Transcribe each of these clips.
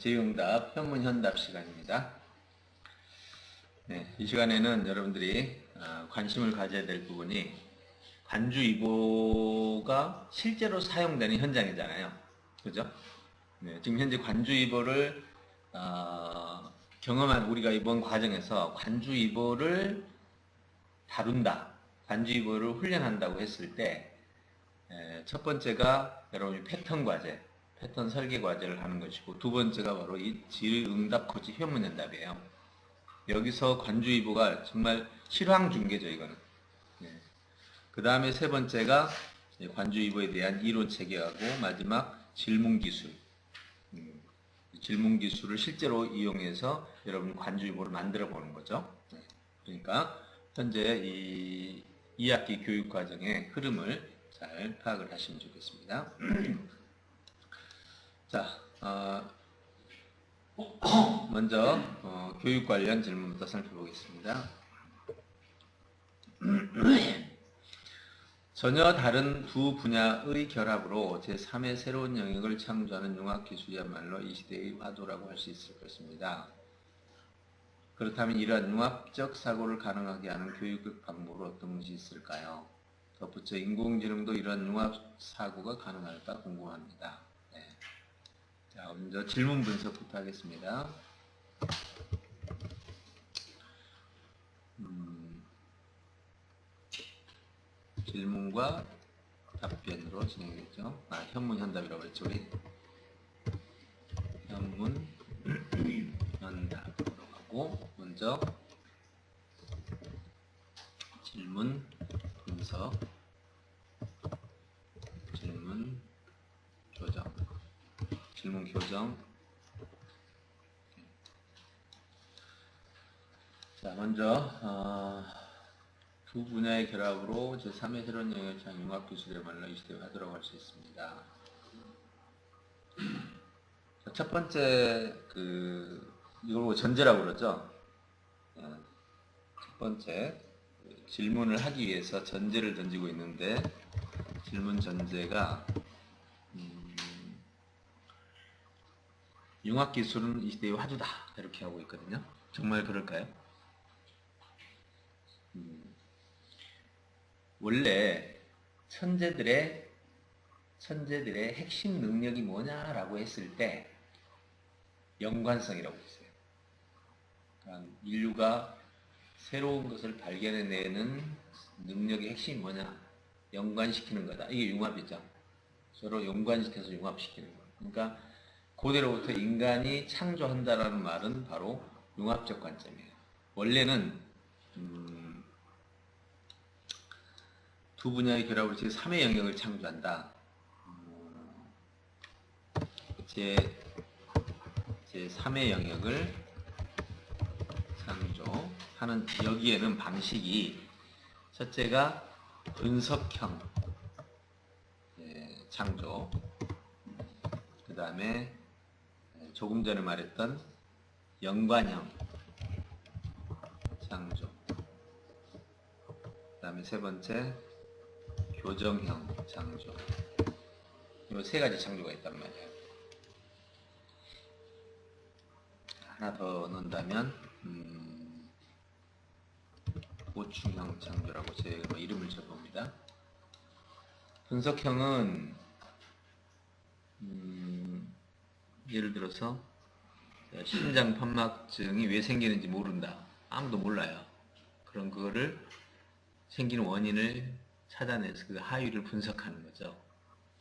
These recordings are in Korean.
제응답 현문현답 시간입니다. 네, 이 시간에는 여러분들이 관심을 가져야 될 부분이 관주이보가 실제로 사용되는 현장이잖아요. 그죠? 네, 지금 현재 관주이보를 경험한 우리가 이번 과정에서 관주이보를 다룬다, 관주이보를 훈련한다고 했을 때 첫 번째가 여러분이 패턴 과제, 패턴 설계 과제를 하는 것이고, 두 번째가 바로 이 질응답 코치 현문연답이에요. 여기서 관주이보가 정말 실황 중계죠, 이거는. 네. 그 다음에 세 번째가 관주이보에 대한 이론 체계하고, 마지막 질문 기술. 질문 기술을 실제로 이용해서 여러분이 관주이보를 만들어 보는 거죠. 네. 그러니까 현재 이 2학기 교육 과정의 흐름을 잘 파악을 하시면 좋겠습니다. 자, 먼저 교육 관련 질문부터 살펴보겠습니다. 전혀 다른 두 분야의 결합으로 제3의 새로운 영역을 창조하는 융합기술이야말로 이 시대의 화두라고 할 수 있을 것입니다. 그렇다면 이러한 융합적 사고를 가능하게 하는 교육 방법으로 어떤 것이 있을까요? 덧붙여 인공지능도 이러한 융합 사고가 가능할까 궁금합니다. 네. 자, 먼저 질문 분석부터 하겠습니다. 질문과 답변으로 진행되죠. 현문현답이라고 했죠, 우리. 현문현답으로 하고, 먼저 질문 분석, 질문 교정, 질문 교정. 자, 먼저 두 분야의 결합으로 제3의 새로운 영역을 창 융합기술이야말로 이 시대의 화두라고 할 수 있습니다. 자, 첫 번째 이걸 전제라고 그러죠. 첫 번째 질문을 하기 위해서 전제를 던지고 있는데, 질문 전제가 융합기술은 이 시대의 화두다, 이렇게 하고 있거든요. 정말 그럴까요? 원래 천재들의 핵심 능력이 뭐냐라고 했을 때 연관성이라고 했어요. 그러니까 인류가 새로운 것을 발견해내는 능력의 핵심이 뭐냐? 연관시키는 거다. 이게 융합이죠. 서로 연관시켜서 융합시키는 거. 그러니까 고대로부터 인간이 창조한다라는 말은 바로 융합적 관점이에요. 원래는 두 분야의 결합으로 제3의 영역을 창조한다. 제3의 영역을 창조하는, 여기에는 방식이 첫째가 분석형 창조, 그 다음에 조금 전에 말했던 연관형 창조, 그 다음에 세 번째 교정형 창조. 이 세 가지 창조가 있단 말이에요. 하나 더 넣는다면 보충형 창조라고 제가 이름을 줘봅니다. 분석형은 예를 들어서 심장판막증이 왜 생기는지 모른다. 아무도 몰라요. 그럼 그거를 생기는 원인을 찾아내서 그 하위를 분석하는 거죠.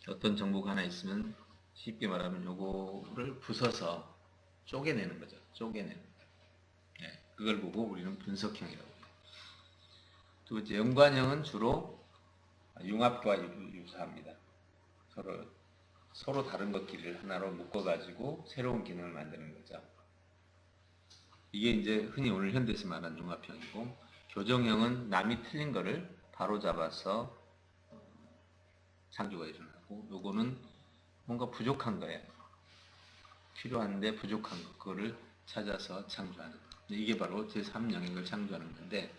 어떤 정보가 하나 있으면 쉽게 말하면 요거를 부숴서 쪼개내는 거죠. 쪼개내는 거. 네, 그걸 보고 우리는 분석형이라고 해요. 두 번째, 연관형은 주로 융합과 유사합니다. 서로 다른 것끼리를 하나로 묶어가지고 새로운 기능을 만드는 거죠. 이게 이제 흔히 오늘 현대에서 말하는 융합형이고, 교정형은 남이 틀린 거를 바로 잡아서 창조가 일어나고, 요거는 뭔가 부족한 거예요. 필요한데 부족한 거, 그거를 찾아서 창조하는 거. 이게 바로 제3영역을 창조하는 건데,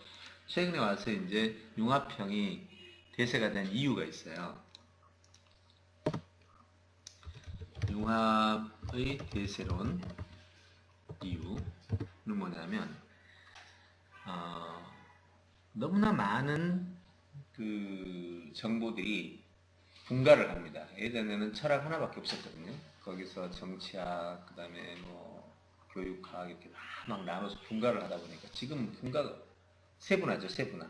최근에 와서 이제 융합형이 대세가 된 이유가 있어요. 융합 대세론 이유는 뭐냐면 너무나 많은 그 정보들이 분가를 합니다. 예전에는 철학 하나밖에 없었거든요. 거기서 정치학, 그 다음에 뭐 교육학 이렇게 막 나눠서 분가를 하다 보니까 지금 분가가 세분화죠. 세분화.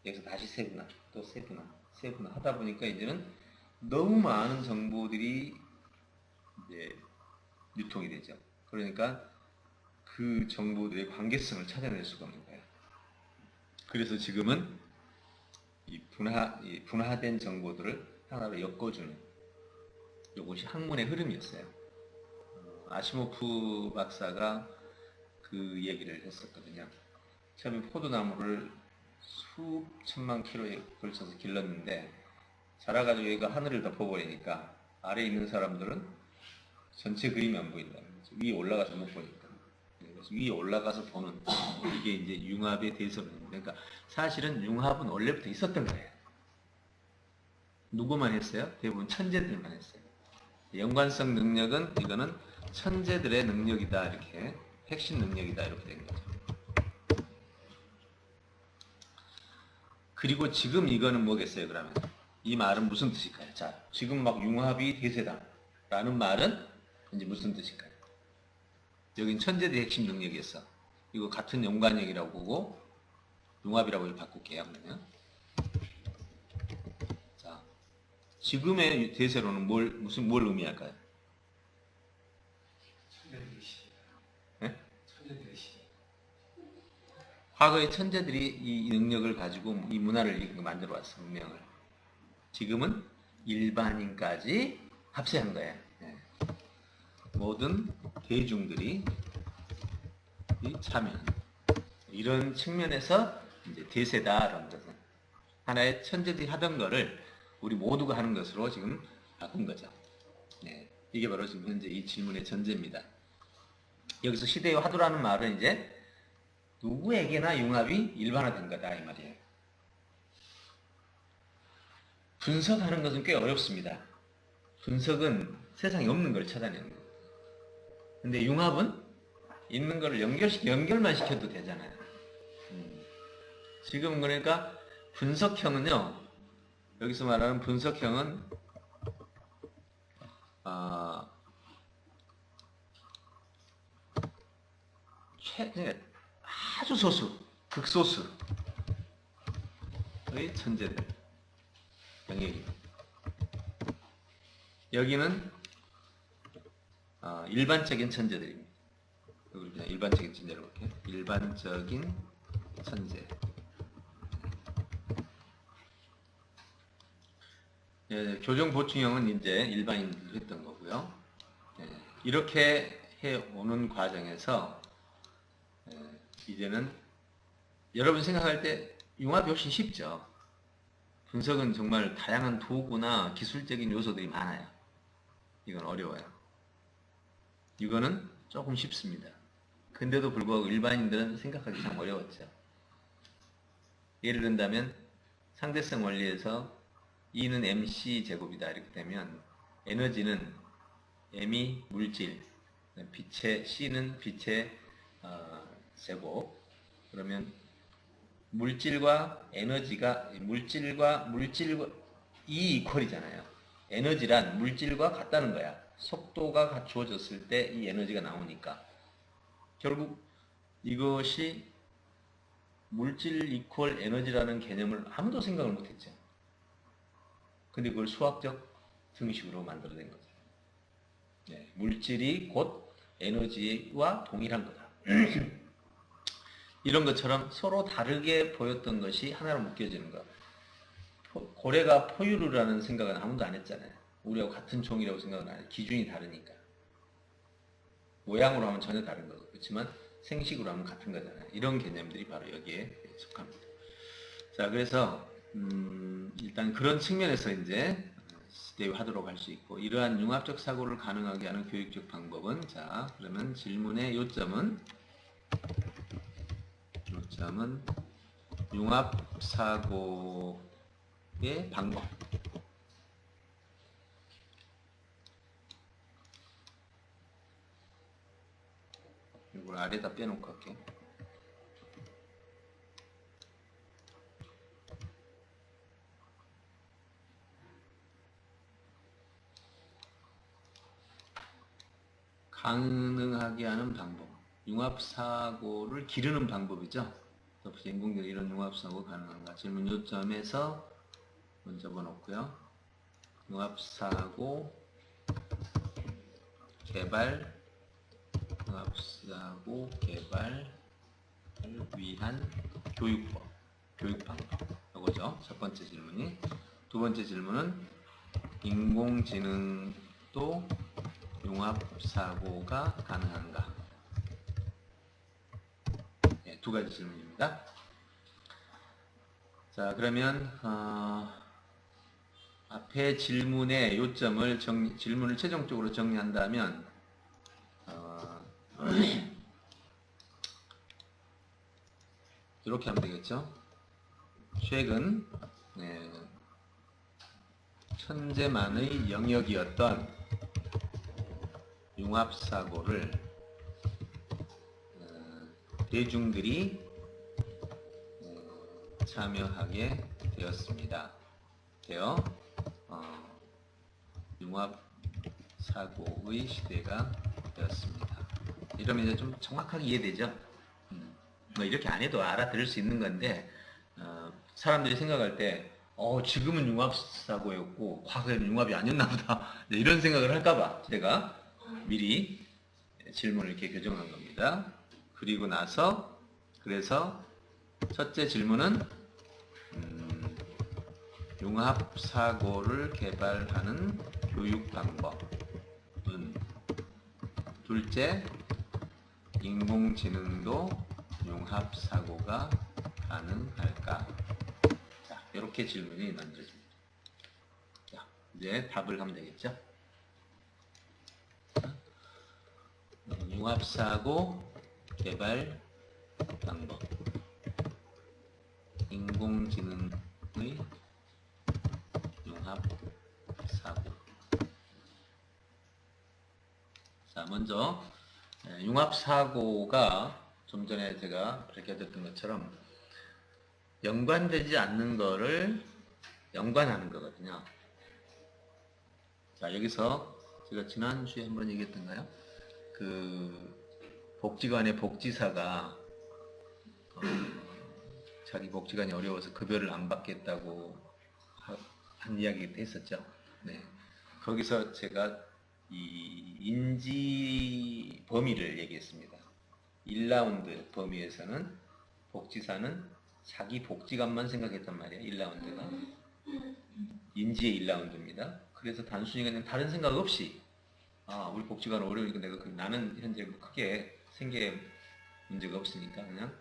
여기서 다시 세분화, 또 세분화, 세분화 하다 보니까 이제는 너무 많은 정보들이 이제 유통이 되죠. 그러니까 그 정보들의 관계성을 찾아낼 수가 없는 거예요. 그래서 지금은 이 분화된 정보들을 하나로 엮어주는 이것이 학문의 흐름이었어요. 아시모프 박사가 그 얘기를 했었거든요. 처음에 포도나무를 수천만 킬로에 걸쳐서 길렀는데 자라가지고 얘가 하늘을 덮어버리니까 아래에 있는 사람들은 전체 그림이 안 보인다는 거죠. 위에 올라가서 못 보니까. 그래서 위에 올라가서 보는 이게 이제 융합의 대설입니다. 그러니까 사실은 융합은 원래부터 있었던 거예요. 누구만 했어요? 대부분 천재들만 했어요. 연관성 능력은 이거는 천재들의 능력이다, 이렇게 핵심 능력이다, 이렇게 된 거죠. 그리고 지금 이거는 뭐겠어요? 그러면 이 말은 무슨 뜻일까요? 자, 지금 막 융합이 대세다 라는 말은 이제 무슨 뜻일까요? 여긴 천재들의 핵심 능력이었어. 이거 같은 연관형이라고 보고 융합이라고 바꿀게요. 그러면 자, 지금의 대세로는 뭘 의미할까요? 네? 과거의 천재들이 이 능력을 가지고 이 문화를 만들어 왔어, 문명을. 지금은 일반인까지 합세한 거예요. 네. 모든 대중들이 참여한 이런 측면에서 이제 대세다라는 것은 하나의 천재들이 하던 거를 우리 모두가 하는 것으로 지금 바꾼 거죠. 네. 이게 바로 지금 현재 이 질문의 전제입니다. 여기서 시대의 화두라는 말은 이제 누구에게나 융합이 일반화된 거다 이 말이에요. 분석하는 것은 꽤 어렵습니다. 분석은 세상에 없는 걸 찾아내는 거예요. 근데 융합은 있는 거를 연결만 시켜도 되잖아요. 지금 그러니까 분석형은요, 여기서 말하는 분석형은 아주 소수, 극소수의 천재들 영역입니다. 여기는 일반적인 천재들입니다. 여기 그냥 일반적인 천재로 볼게요. 일반적인 천재. 예, 교정 보충형은 이제 일반인들이 했던 거고요. 예, 이렇게 해오는 과정에서 이제는 여러분 생각할 때 융합이 훨씬 쉽죠. 분석은 정말 다양한 도구나 기술적인 요소들이 많아요. 이건 어려워요. 이거는 조금 쉽습니다. 근데도 불구하고 일반인들은 생각하기 참 어려웠죠. 예를 든다면 상대성 원리에서 E는 mc 제곱이다 이렇게 되면 에너지는 m이 물질, C는 빛의 제곱. 그러면 물질과 에너지가 물질과 E 이퀄이잖아요. 에너지란 물질과 같다는 거야. 속도가 갖추어졌을 때 이 에너지가 나오니까 결국 이것이 물질 이퀄 에너지라는 개념을 아무도 생각을 못했죠. 근데 그걸 수학적 등식으로 만들어낸 거죠. 네, 물질이 곧 에너지와 동일한 거다. 이런 것처럼 서로 다르게 보였던 것이 하나로 묶여지는 것. 고래가 포유류라는 생각은 아무도 안 했잖아요. 우리하고 같은 종이라고 생각은 안 해요. 기준이 다르니까. 모양으로 하면 전혀 다른 거고. 그렇지만 생식으로 하면 같은 거잖아요. 이런 개념들이 바로 여기에 속합니다. 자, 그래서 일단 그런 측면에서 이제 시대의 화두로 갈 수 있고, 이러한 융합적 사고를 가능하게 하는 교육적 방법은, 자, 그러면 질문의 요점은 융합 사고의 방법. 이걸 아래다 빼놓고 할게. 가능하게 하는 방법. 융합사고를 기르는 방법이죠. 인공적으로 이런 융합사고 가능한가? 질문 요점에서 먼저 번놓고요. 융합사고 개발, 융합사고 개발을 위한 교육법, 교육방법. 이거죠. 첫 번째 질문이. 두 번째 질문은 인공지능도 융합사고가 가능한가? 네, 두 가지 질문입니다. 자, 그러면 앞에 질문의 요점을 질문을 최종적으로 정리한다면 이렇게 하면 되겠죠. 최근 천재만의 영역이었던 융합사고를 대중들이 참여하게 되었습니다. 융합사고의 시대가 되었습니다. 이러면 이제 좀 정확하게 이해되죠? 뭐 이렇게 안 해도 알아들을 수 있는 건데 사람들이 생각할 때 지금은 융합사고였고 과거에는 융합이 아니었나 보다 이런 생각을 할까봐 제가 미리 질문을 이렇게 교정한 겁니다. 그리고 나서 그래서 첫째 질문은 융합사고를 개발하는 교육 방법은, 둘째 인공지능도 융합사고가 가능할까? 자, 이렇게 질문이 만들어집니다. 자, 이제 답을 하면 되겠죠? 융합사고 개발 방법. 인공지능의 융합사고. 자, 먼저 융합사고가 좀 전에 제가 밝혀졌던 것처럼 연관되지 않는 거를 연관하는 거거든요. 자, 여기서 제가 지난주에 한번 얘기했던가요? 복지관의 복지사가 자기 복지관이 어려워서 급여를 안 받겠다고 한 이야기도 했었죠. 네. 거기서 제가 이 인지 범위를 얘기했습니다. 1라운드 범위에서는 복지사는 자기 복지관만 생각했단 말이에요. 1라운드가. 인지의 1라운드입니다. 그래서 단순히 그냥 다른 생각 없이 우리 복지관 어려우니까 나는 현재 크게 생계 문제가 없으니까 그냥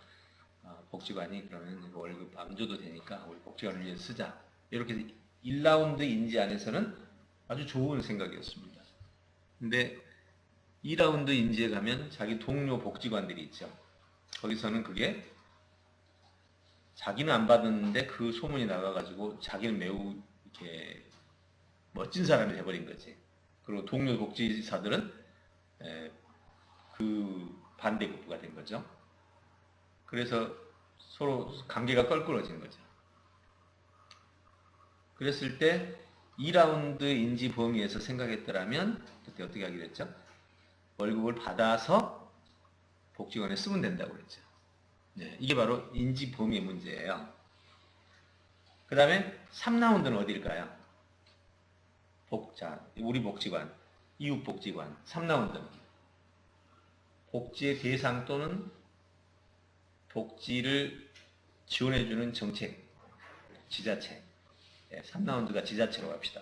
복지관이 그러면 월급 안 줘도 되니까 우리 복지관을 위해 쓰자. 이렇게 1라운드 인지 안에서는 아주 좋은 생각이었습니다. 근데 2라운드 인지에 가면 자기 동료 복지관들이 있죠. 거기서는 그게 자기는 안 받았는데 그 소문이 나가가지고 자기는 매우 이렇게 멋진 사람이 돼버린 거지. 그리고 동료 복지사들은 그 반대급부가 된 거죠. 그래서 서로 관계가 껄끄러진 거죠. 그랬을 때 2라운드 인지 범위에서 생각했더라면 그때 어떻게 하기로 했죠? 월급을 받아서 복지관에 쓰면 된다고 그랬죠. 네, 이게 바로 인지 범위의 문제예요. 그 다음에 3라운드는 어딜까요? 우리 복지관, 이웃 복지관, 3라운드는 복지의 대상 또는 복지를 지원해주는 정책, 지자체. 3라운드가 지자체로 갑시다.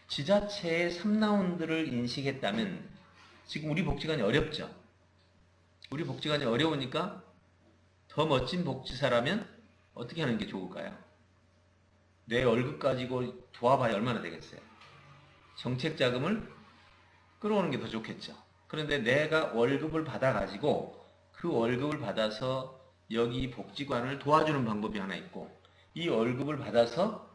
지자체의 3라운드를 인식했다면 지금 우리 복지관이 어렵죠. 우리 복지관이 어려우니까 더 멋진 복지사라면 어떻게 하는 게 좋을까요? 내 월급 가지고 도와봐야 얼마나 되겠어요? 정책 자금을 끌어오는 게 더 좋겠죠. 그런데 내가 월급을 받아가지고 그 월급을 받아서 여기 복지관을 도와주는 방법이 하나 있고, 이 월급을 받아서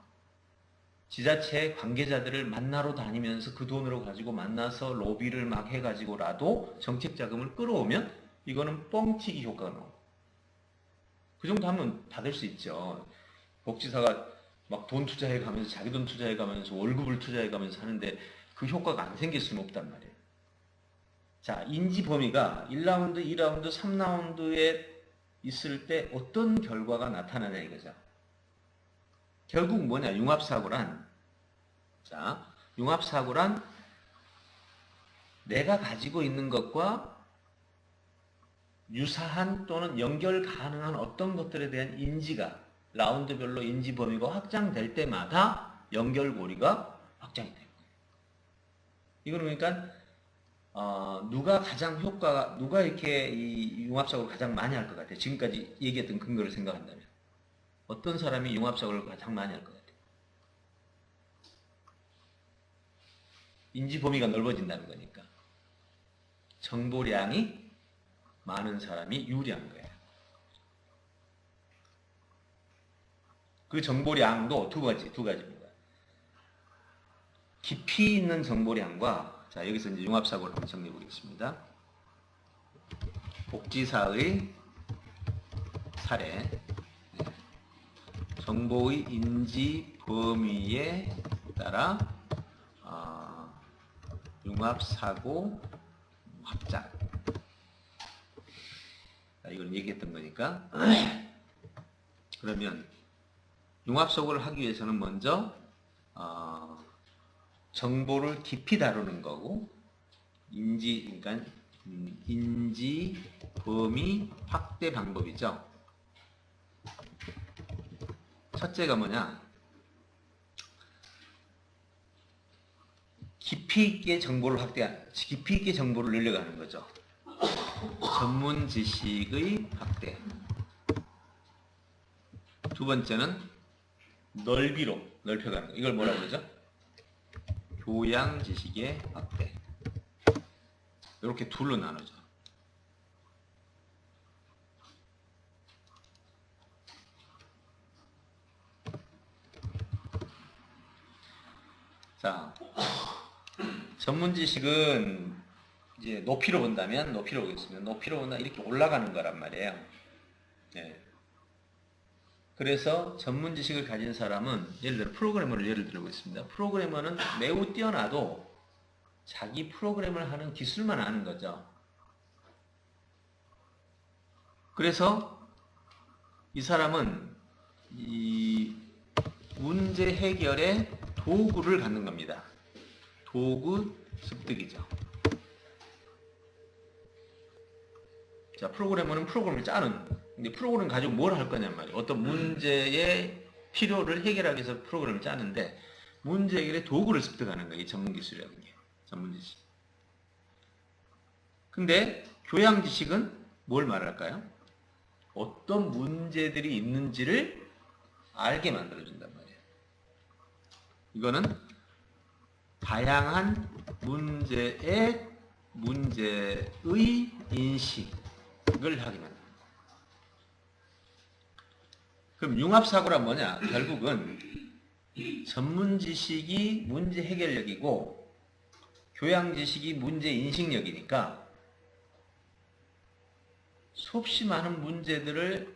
지자체 관계자들을 만나러 다니면서 그 돈으로 가지고 만나서 로비를 막 해가지고라도 정책 자금을 끌어오면 이거는 뻥튀기 효과가 나오고. 그 정도 하면 다 될 수 있죠. 복지사가 막 돈 투자해 가면서 자기 돈 투자해 가면서 월급을 투자해 가면서 하는데 그 효과가 안 생길 수는 없단 말이에요. 자, 인지 범위가 1라운드, 2라운드, 3라운드에 있을 때 어떤 결과가 나타나냐 이거죠. 결국 뭐냐? 융합사고란, 자, 융합사고란 내가 가지고 있는 것과 유사한 또는 연결 가능한 어떤 것들에 대한 인지가 라운드별로 인지 범위가 확장될 때마다 연결고리가 확장이 돼요. 이거는 그러니까 누가 이렇게 이 융합사고를 가장 많이 할 것 같아요? 지금까지 얘기했던 근거를 생각한다면 어떤 사람이 융합사고를 가장 많이 할 것 같아요? 인지 범위가 넓어진다는 거니까 정보량이 많은 사람이 유리한 거예요. 그 정보량도 두 가지입니다. 깊이 있는 정보량과, 자, 여기서 이제 융합사고를 한번 정리해 보겠습니다. 복지사의 사례, 정보의 인지 범위에 따라 융합사고 확장. 자, 이걸 얘기했던 거니까. 그러면 융합사고를 하기 위해서는 먼저 정보를 깊이 다루는 거고, 그러니까 인지 범위 확대 방법이죠. 첫째가 뭐냐? 깊이 있게 정보를 늘려가는 거죠. 전문 지식의 확대. 두 번째는 넓이로 넓혀가는 거. 이걸 뭐라고 그러죠? 교양 지식의 확대. 이렇게 둘로 나누죠. 자, 전문 지식은 이제 높이로 본다면, 높이로 본다 이렇게 올라가는 거란 말이에요. 네. 그래서 전문 지식을 가진 사람은, 예를 들어 프로그래머를 예를 들어보겠습니다. 프로그래머는 매우 뛰어나도 자기 프로그램을 하는 기술만 아는 거죠. 그래서 이 사람은 이 문제 해결의 도구를 갖는 겁니다. 도구 습득이죠. 자, 프로그래머는 프로그램을 짜는, 근데 프로그램 가지고 뭘 할 거냔 말이에요. 어떤 문제의 필요를 해결하기 위해서 프로그램을 짜는데, 문제 해결의 도구를 습득하는 거예요. 이 전문 기술이라는 게. 전문 지식. 근데 교양 지식은 뭘 말할까요? 어떤 문제들이 있는지를 알게 만들어준단 말이에요. 이거는 다양한 문제의 인식을 하게 만듭니다. 그럼 융합사고란 뭐냐? 결국은 전문 지식이 문제 해결력이고 교양 지식이 문제 인식력이니까 수없이 많은 문제들을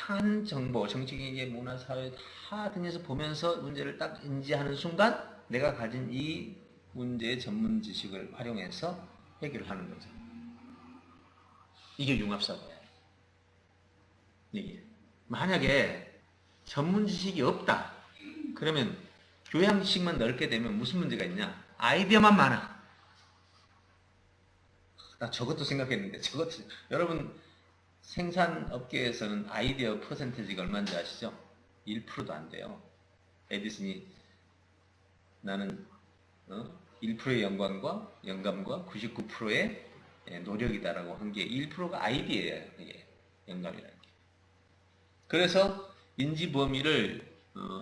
다양한 정보, 정치경제, 문화, 사회 다 등에서 보면서 문제를 딱 인지하는 순간 내가 가진 이 문제의 전문 지식을 활용해서 해결하는 거죠. 이게 융합사고예요. 이게. 만약에 전문 지식이 없다. 그러면 교양 지식만 넓게 되면 무슨 문제가 있냐? 아이디어만 많아. 나 저것도 생각했는데 여러분 생산업계에서는 아이디어 퍼센테이지가 얼마인지 아시죠? 1%도 안 돼요. 에디슨이 나는 1%의 영감과 99%의 노력이다라고 한 게 1%가 아이디어예요. 이게 영감이라는 게. 그래서 인지 범위를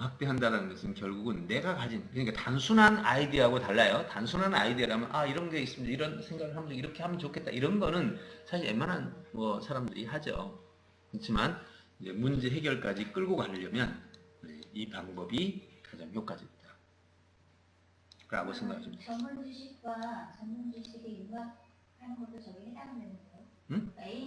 확대한다는 것은 결국은 내가 가진, 그러니까 단순한 아이디어하고 달라요. 단순한 아이디어라면 이런 게 있습니다. 이런 생각을 하면 이렇게 하면 좋겠다. 이런 거는 사실 웬만한 사람들이 하죠. 그렇지만 이제 문제 해결까지 끌고 가려면 이 방법이 가장 효과적이다. 라고 생각합니다. 전문 지식과 전문 지식의 융합하는 것도 저게 해당되는 거예요? 응? A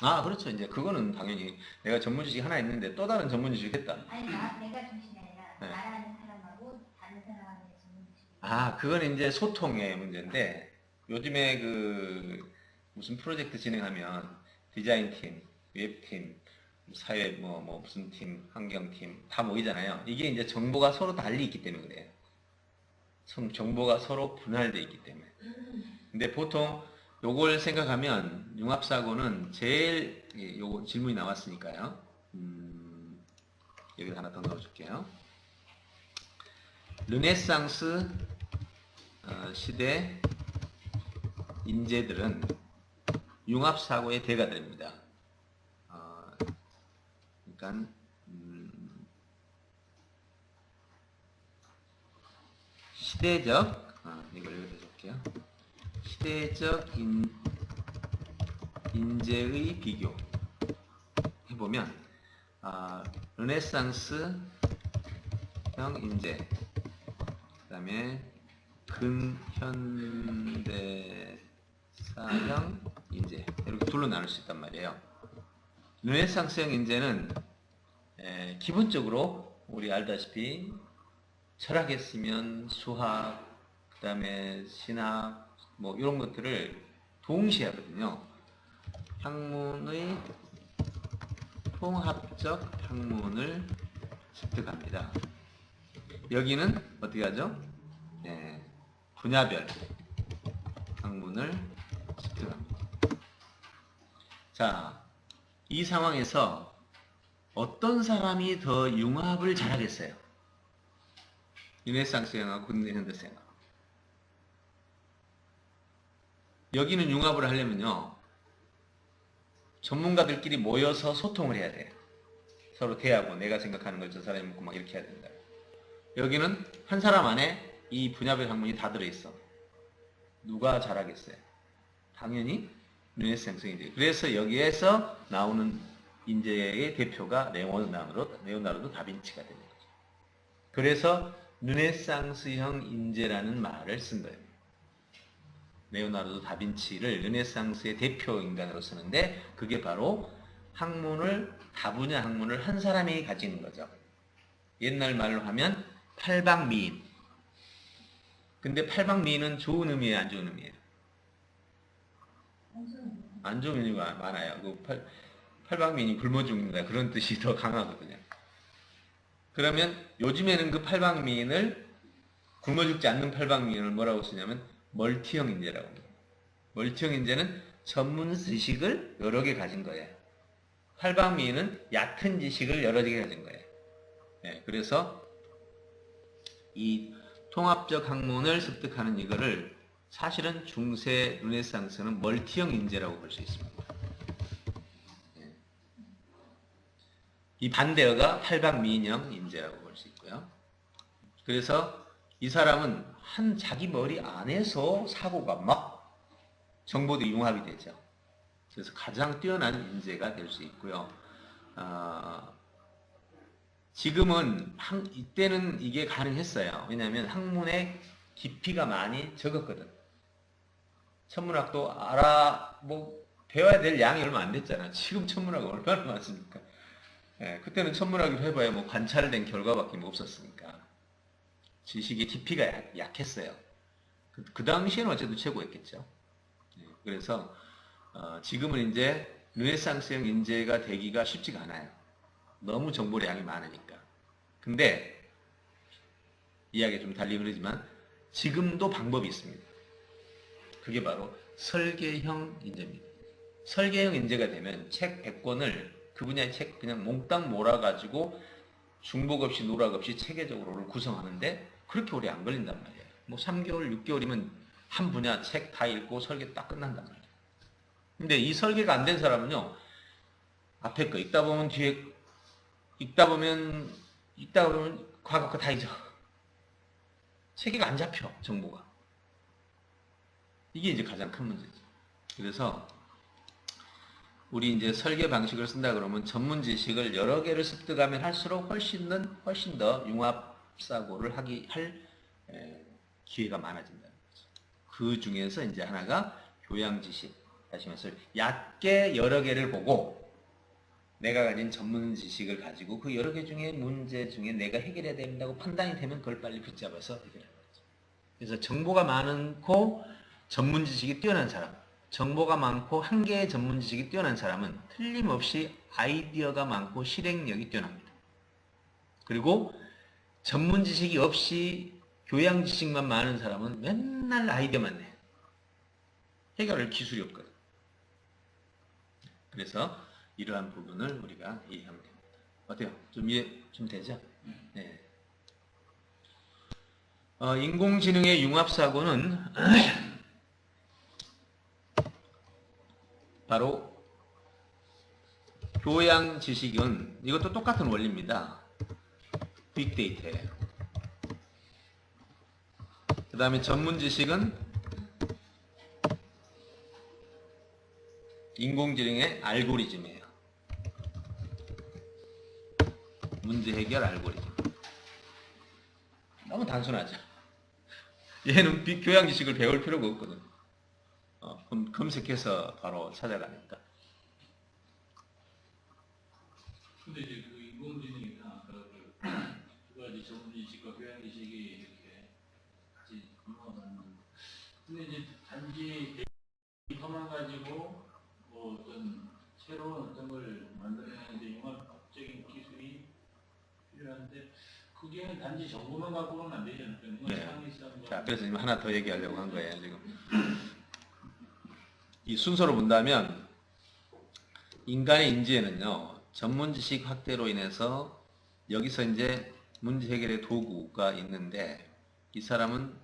아, 그렇죠. 이제 그거는 당연히 내가 전문 지식이 하나 있는데 또 다른 전문 지식을 했다. 아니 내가 중심이 아니라 네. 나라는 사람하고 다른 사람한테 전문 지식이. 아, 그건 이제 소통의 문제인데 요즘에 그 무슨 프로젝트 진행하면 디자인팀, 웹팀, 사회 뭐 무슨 팀, 환경팀 다 모이잖아요. 이게 이제 정보가 서로 달리 있기 때문에 그래요. 정보가 서로 분할되어 있기 때문에. 근데 보통 요걸 생각하면 융합사고는 제일 요거 질문이 나왔으니까요. 여기 하나 더 넣어줄게요. 르네상스 시대 인재들은 융합사고의 대가들입니다. 그러니까 시대적 이걸 읽어볼게요. 시대적 인재의 비교 해보면 르네상스형 인재, 그 다음에 근현대사형 인재 이렇게 둘로 나눌 수 있단 말이에요. 르네상스형 인재는 기본적으로 우리 알다시피 철학했으면 수학, 그 다음에 신학 뭐 이런 것들을 동시에 하거든요. 학문의 통합적 학문을 습득합니다. 여기는 어떻게 하죠? 분야별 학문을 습득합니다. 자, 이 상황에서 어떤 사람이 더 융합을 잘하겠어요? 르네상스형하고 근현대사형. 여기는 융합을 하려면요, 전문가들끼리 모여서 소통을 해야 돼요. 서로 대하고 내가 생각하는 걸 저 사람이 묻고 막 이렇게 해야 된다. 여기는 한 사람 안에 이 분야별 학문이 다 들어있어. 누가 잘하겠어요? 당연히 르네상스 인재. 그래서 여기에서 나오는 인재의 대표가 레오나르도 다빈치가 되는 거죠. 그래서 르네상스형 인재라는 말을 쓴 거예요. 레오나르도 다빈치를 르네상스의 대표 인간으로 쓰는데 그게 바로 다분야 학문을 한 사람이 가지는 거죠. 옛날 말로 하면 팔방미인. 근데 팔방미인은 좋은 의미예요, 안 좋은 의미예요? 안 좋은 의미가 많아요. 팔방미인이 굶어 죽는다 그런 뜻이 더 강하거든요. 그러면 요즘에는 그 팔방미인을 굶어 죽지 않는 팔방미인을 뭐라고 쓰냐면 멀티형 인재라고 합니다. 멀티형 인재는 전문 지식을 여러 개 가진 거예요. 팔방미인은 얕은 지식을 여러 개 가진 거예요. 그래서 이 통합적 학문을 습득하는 이거를 사실은 중세 르네상스는 멀티형 인재라고 볼 수 있습니다. 이 반대어가 팔방미인형 인재라고 볼 수 있고요. 그래서 이 사람은 자기 머리 안에서 사고가 막 정보도 융합이 되죠. 그래서 가장 뛰어난 인재가 될 수 있고요. 지금은 이때는 이게 가능했어요. 왜냐하면 학문의 깊이가 많이 적었거든. 천문학도 배워야 될 양이 얼마 안 됐잖아. 지금 천문학은 얼마나 많습니까? 그때는 천문학을 해봐야 관찰된 결과밖에 없었으니까 지식의 깊이가 약했어요. 그 당시에는 어쨌든 최고였겠죠. 그래서 지금은 이제 르네상스형 인재가 되기가 쉽지가 않아요. 너무 정보량이 많으니까. 근데 이야기가 좀 달리 그러지만 지금도 방법이 있습니다. 그게 바로 설계형 인재입니다. 설계형 인재가 되면 책 100권을 그 분야의 책 그냥 몽땅 몰아가지고 중복 없이 누락 없이 체계적으로 구성하는데 그렇게 오래 안 걸린단 말이에요. 3개월, 6개월이면 한 분야 책 다 읽고 설계 딱 끝난단 말이에요. 근데 이 설계가 안 된 사람은요, 앞에 거 읽다 보면 과거 거 다 잊어. 체계가 안 잡혀, 정보가. 이게 이제 가장 큰 문제죠. 그래서 우리 이제 설계 방식을 쓴다 그러면 전문 지식을 여러 개를 습득하면 할수록 훨씬 더 융합 사고를 할 기회가 많아진다는 거죠. 그 중에서 이제 하나가 교양 지식, 다시 말해서 얕게 여러 개를 보고 내가 가진 전문 지식을 가지고 그 여러 개 중에 문제 중에 내가 해결해야 된다고 판단이 되면 그걸 빨리 붙잡아서 해결하는 거죠. 그래서 정보가 많고 전문 지식이 뛰어난 사람, 정보가 많고 한 개의 전문 지식이 뛰어난 사람은 틀림없이 아이디어가 많고 실행력이 뛰어납니다. 그리고 전문 지식이 없이 교양 지식만 많은 사람은 맨날 아이디어만 내. 해결할 기술이 없거든. 그래서 이러한 부분을 우리가 이해하면 됩니다. 어때요? 좀 이해 좀 되죠? 네. 인공지능의 융합사고는 바로 교양 지식은 이것도 똑같은 원리입니다. 빅데이터예요. 그 다음에 전문 지식은 인공지능의 알고리즘이에요. 문제 해결 알고리즘. 너무 단순하죠. 얘는 교양 지식을 배울 필요가 없거든. 검색해서 바로 찾아가니까. 근데 이제 그 인공지능이나 아까 두 가지 전문 지식과 교양 지식이 이렇게 같이 융합하는. 근데 이제 단지 데이터만 가지고 뭐 어떤 새로운 어떤 걸 만들어내는 데 융합적인 기술이 필요한데 그게 단지 정보만 갖고는 안 되지 않을까요? 네. 창의성. 자, 그래서 지금 하나 더 얘기하려고 한 거예요, 지금. 이 순서로 본다면, 인간의 인지에는요, 전문 지식 확대로 인해서 여기서 이제 문제 해결의 도구가 있는데, 이 사람은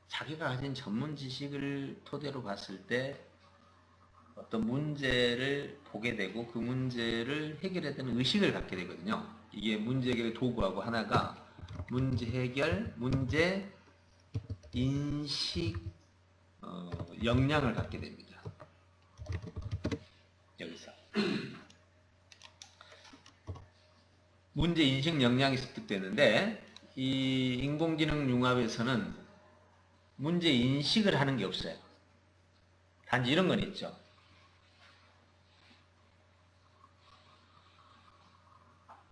자기가 가진 전문 지식을 토대로 봤을 때 어떤 문제를 보게 되고 그 문제를 해결해야 되는 의식을 갖게 되거든요. 이게 문제 해결의 도구하고 하나가 문제 해결, 문제 인식 역량을 갖게 됩니다. 여기서 문제 인식 역량이 습득되는데 이 인공지능 융합에서는 문제 인식을 하는 게 없어요. 단지 이런 건 있죠.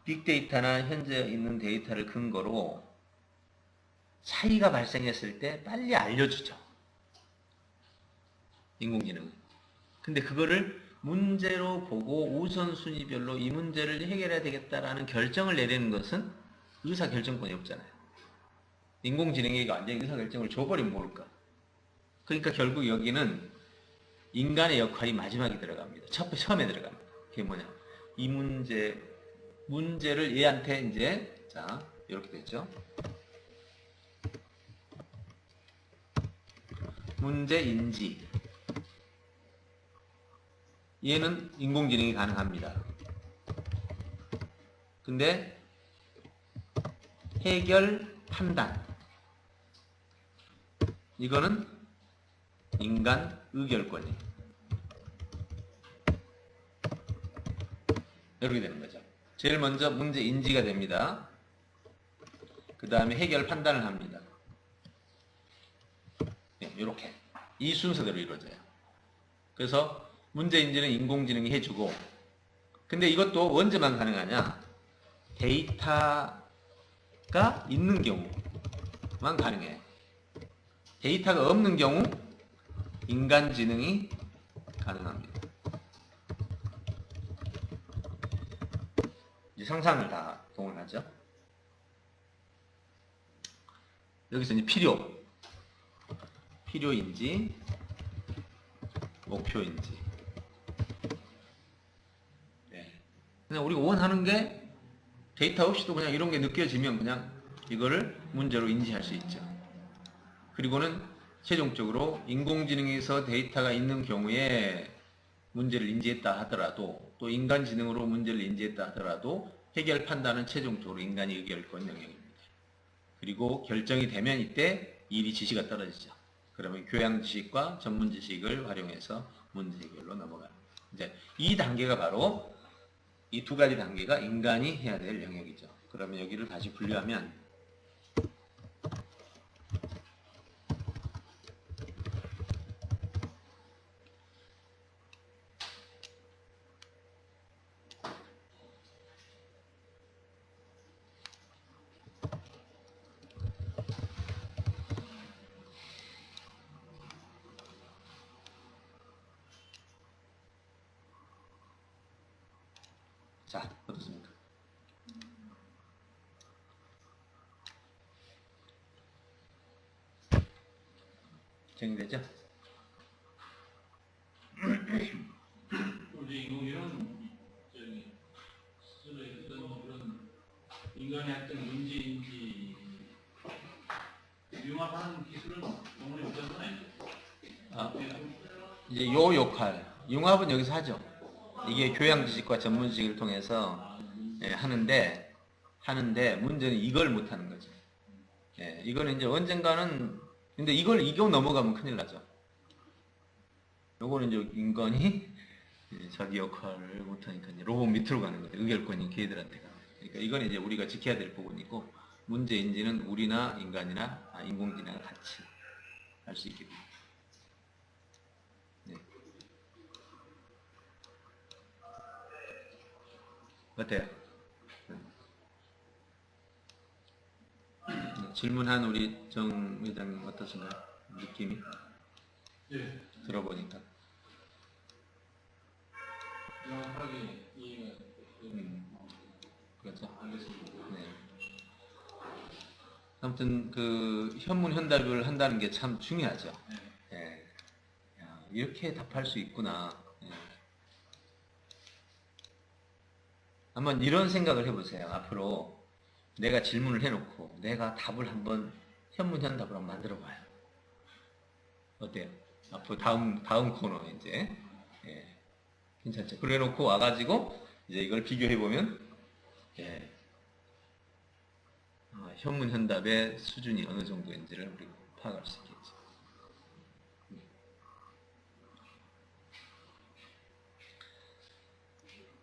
빅데이터나 현재 있는 데이터를 근거로 차이가 발생했을 때 빨리 알려주죠. 인공지능은. 근데 그거를 문제로 보고 우선순위별로 이 문제를 해결해야 되겠다라는 결정을 내리는 것은 의사결정권이 없잖아요. 인공지능에게 완전히 의사결정을 줘버리면 모를까. 그러니까 결국 여기는 인간의 역할이 마지막에 들어갑니다. 처음에 들어갑니다. 그게 뭐냐. 이 문제를 얘한테 이제, 자, 이렇게 됐죠. 문제 인지. 얘는 인공지능이 가능합니다. 근데 해결 판단. 이거는 인간 의결권이에요. 이렇게 되는 거죠. 제일 먼저 문제 인지가 됩니다. 그 다음에 해결 판단을 합니다. 네, 이렇게. 이 순서대로 이루어져요. 그래서 문제 인지는 인공지능이 해주고, 근데 이것도 언제만 가능하냐? 데이터가 있는 경우만 가능해요. 데이터가 없는 경우 인간지능이 가능합니다. 이제 상상을 다 동원하죠. 여기서 이제 필요인지, 목표인지. 네. 그냥 우리가 원하는 게 데이터 없이도 그냥 이런 게 느껴지면 그냥 이거를 문제로 인지할 수 있죠. 그리고는 최종적으로 인공지능에서 데이터가 있는 경우에 문제를 인지했다 하더라도 또 인간지능으로 문제를 인지했다 하더라도 해결 판단은 최종적으로 인간이 의결권 영역입니다. 그리고 결정이 되면 이때 일이 지시가 떨어지죠. 그러면 교양 지식과 전문 지식을 활용해서 문제 해결로 넘어갑니다. 이제 이 단계가 바로 이 두 가지 단계가 인간이 해야 될 영역이죠. 그러면 여기를 다시 분류하면 자, 어떻습니까? 정리되죠? 우리 인공지능은 저기 스스로 어떤 그런 인간의 어떤 문제인지 융합하는 기술은 영원히 없는 건 아니죠. 아, 이제 요 역할, 융합은 여기서 하죠. 이게 교양 지식과 전문 지식을 통해서 하는데 문제는 이걸 못하는 거죠. 예, 이거는 이제 언젠가는 근데 이거 넘어가면 큰일 나죠. 요거는 이제 인간이 이제 자기 역할을 못하니까 이제 로봇 밑으로 가는 거죠. 의결권이 걔들한테 가는 거죠. 그러니까 이건 이제 우리가 지켜야 될 부분이고 문제인지는 우리나 인간이나 인공지능과 같이 할 수 있게 됩니다. 네. 어때요? 질문한 우리 정 회장님 어떠신가요? 느낌이 네, 들어보니까. 명확하게 이해가 그렇죠. 알겠습니다. 네. 아무튼 그 현문 현답을 한다는 게 참 중요하죠. 네. 예. 야, 이렇게 답할 수 있구나. 예. 한번 이런 생각을 해보세요. 앞으로 내가 질문을 해놓고 내가 답을 한번 현문 현답으로 한번 만들어봐요. 어때요? 앞으로 다음 코너 이제 예. 괜찮죠? 그래 놓고 와가지고 이제 이걸 비교해 보면 예. 현문 현답의 수준이 어느 정도인지를 우리가 파악할 수 있겠죠.